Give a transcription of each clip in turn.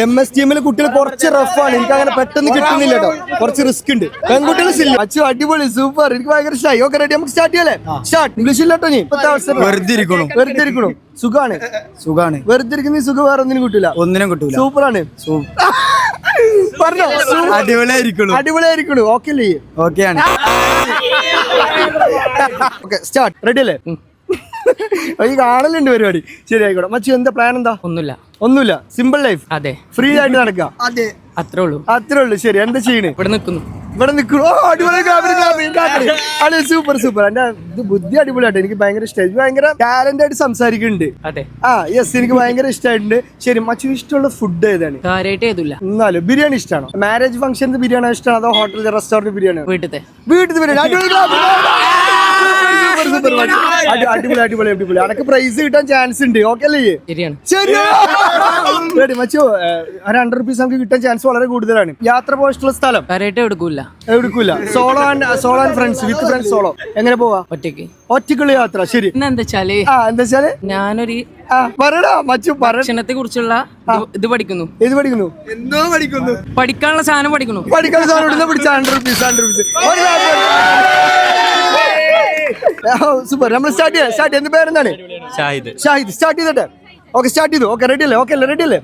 MS ടീമിലെ കുട്ടികൾ കുറച്ച് റഫാണ്, എനിക്ക് അങ്ങനെ പെട്ടെന്ന് കിട്ടുന്നില്ല കേട്ടോ, കുറച്ച് റിസ്ക് ഉണ്ട്. പെൺകുട്ടികൾ അച്ചു അടിപൊളി സൂപ്പർ, എനിക്ക് ഭയങ്കര ഇഷ്ടമായി. ഓക്കെ റെഡി, നമുക്ക് സ്റ്റാർട്ട് ചെയ്യാലേ? സ്റ്റാർട്ട്. ഇംഗ്ലീഷ് ഇല്ലട്ടോ നീ ഇപ്പത്തെ അവസരം. വെറുതെ ഇരിക്കണു സുഖാണ് വെറുതെ ഇരിക്കുന്ന സുഖം വേറെ ഒന്നിനും കിട്ടൂല, സൂപ്പറാണ്. പറഞ്ഞോ, അടിപൊളിയായിരിക്കണു. ഓക്കെ അല്ലേ? ഓക്കെയാണ്. Okay start. റെഡി അല്ലേ? ഈ കാണലുണ്ട് പരിപാടി. ശരി ആയിക്കോട്ടെ. മച്ചു എന്താ പ്ലാൻ? എന്താ? ഒന്നുമില്ല, സിമ്പിൾ ലൈഫ്. അതെ, ഫ്രീ ആയിട്ട് നടക്കാം. അതെ, അത്രേ ഉള്ളൂ. ശരി, എന്താ ചെയ്യണേ? ഇവിടെ നിൽക്കുന്നു. അടിപൊളി, സൂപ്പർ. എന്റെ ഇത് ബുദ്ധി അടിപൊളിയായിട്ട്, എനിക്ക് ഭയങ്കര ഇഷ്ടമായി. ഭയങ്കര ടാലന്റ് ആയിട്ട് സംസാരിക്കുന്നുണ്ട്. യെസ്, എനിക്ക് ഭയങ്കര ഇഷ്ടമായിട്ടുണ്ട്. ശരി, മച്ചു ഇഷ്ടമുള്ള ഫുഡ് ഏതാണ്? എന്നാലും ബിരിയാണി ഇഷ്ടമാണോ? മാരേജ് ഫംഗ്ഷന് ബിരിയാണി ഇഷ്ടമാണോ അതോ ഹോട്ടൽ റെസ്റ്റോറന്റ് ബിരിയാണി? വീട്ടിലത്തെ ബിരിയാണി. അടിപൊളി. അനക്ക് പ്രൈസ് കിട്ടാൻ ചാൻസ് ഉണ്ട്. ഓക്കെ അല്ലേ? ശരി മച്ചു, 100 റുപ്പീസ് നമുക്ക് കിട്ടാൻ ചാൻസ് വളരെ കൂടുതലാണ്. യാത്ര പോയിട്ടുള്ള സ്ഥലം? എടുക്കൂല. Solo and friends, with friends solo. എങ്ങനെ പോവാ? ഒറ്റക്കുള്ള യാത്ര. ശരി, എന്താ വെച്ചാല് ഞാനൊരു പറയടാ മച്ചു, ഭക്ഷണത്തെ കുറിച്ചുള്ള ഇത് പഠിക്കുന്നു. എന്തോ പഠിക്കുന്നു? പഠിക്കാനുള്ള സാധനം പഠിക്കുന്നു. പിടിച്ച 100 റുപ്പീസ്. സൂപ്പർ. നമ്മൾ സ്റ്റാർട്ട് ചെയ്യാം. എന്ത് പേരെന്താണ്? ഷാഹിദ്. സ്റ്റാർട്ട് ചെയ്തട്ടെ? ഓക്കെ, സ്റ്റാർട്ട് ചെയ്തു. ഓക്കെ, റെഡി അല്ലേ?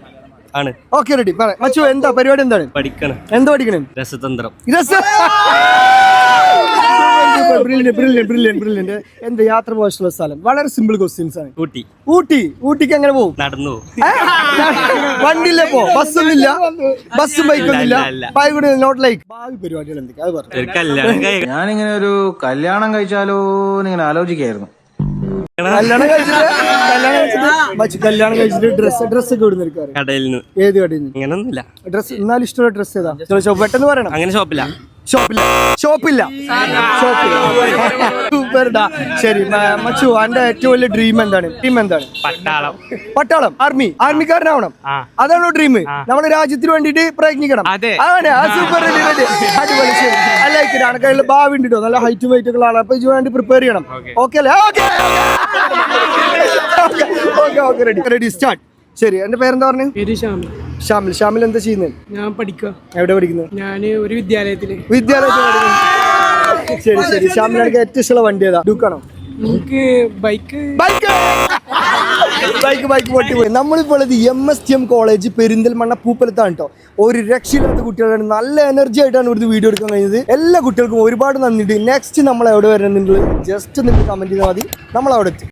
ആണ്. Okay, ready. മച്ചു, എന്താ പരിപാടി? എന്താണ് എന്താ പഠിക്കണം? രസതന്ത്രം. ബ്രില്യന്റ്. എന്താ യാത്ര പോയിട്ടുള്ള സ്ഥലം? വളരെ സിമ്പിൾ ക്വസ്റ്റ്യൻസ് ആണ്. ഊട്ടിക്ക് എങ്ങനെ പോകും? നടന്നു. വണ്ടിയില്ലേ? ബസ്സൊന്നുമില്ല, ബസ്സും ബൈക്കൊന്നുമില്ല. നോട്ട് ലൈക്ക് ഭാവി പരിപാടികൾ എന്തൊക്കെയാ അത് പറഞ്ഞു. ഞാനിങ്ങനെ ഒരു കല്യാണം കഴിച്ചാലോ ഇങ്ങനെ ആലോചിക്കായിരുന്നു. കല്യാണം കഴിച്ചിട്ട് ഡ്രസ് ഒക്കെ ഇവിടുന്ന് എടുക്കാറ്? കടയിൽ നിന്ന്. ഏത് കടയിൽ നിന്ന്? അങ്ങനൊന്നുമില്ല. ഡ്രസ് എന്നാലും ഇഷ്ടമുള്ള ഡ്രസ് ഏതാ? പെട്ടെന്ന് പറയണം. അങ്ങനെ ഷോപ്പില്ല. സൂപ്പർടാ. ശരി മച്ചു, എന്റെ ഏറ്റവും വലിയ ഡ്രീം എന്താണ്? പട്ടാളം. ആർമിക്കാരനാവണം, അതാണോ ഡ്രീം? നമ്മുടെ രാജ്യത്തിന് വേണ്ടിട്ട് പ്രയത്നിക്കണം. സൂപ്പർ. അടിപൊളി. ശരി, അല്ലായിക്കില്ല. അനക്കതിലുള്ള ഭാവി ഉണ്ട് കേട്ടോ, നല്ല ഹൈറ്റും വെയിറ്റ് ഒക്കെ ആളാണ്. അപ്പൊ ഇതിന് വേണ്ടി പ്രിപ്പയർ ചെയ്യണം. ഓക്കെ അല്ലേ? Okay ready start. ശരി, എന്റെ പേരെന്താ പറഞ്ഞു? ഷാമിൽ. എന്താ ചെയ്യുന്നത്? ഞാൻ പഠിക്കുക. എവിടെ പഠിക്കുന്നത്? ഞാൻ ഒരു വിദ്യാലയത്തിൽ. ശരി. ഷാമിൽ, എനിക്ക് ഏറ്റവും ഇഷ്ടമുള്ള വണ്ടി ഏതാ? ഡ്യൂക്കാണോ? എനിക്ക് ബൈക്ക് പൊട്ടിപ്പോയി. നമ്മളിപ്പോൾ MSTM കോളേജ് പെരിന്തൽമണ്ണ പൂപ്പലത്താണ് കേട്ടോ. ഒരു രക്ഷയില്ലാത്ത കുട്ടികളാണ്, നല്ല എനർജി ആയിട്ടാണ് ഇവിടുത്തെ വീഡിയോ എടുക്കാൻ കഴിഞ്ഞത്. എല്ലാ കുട്ടികൾക്കും ഒരുപാട് നന്ദിയുണ്ട്. നെക്സ്റ്റ് നമ്മൾ എവിടെ വരണമെന്നുള്ളത് ജസ്റ്റ് നിങ്ങൾ കമന്റ് ചെയ്താൽ മതി, നമ്മൾ അവിടെ എത്തും.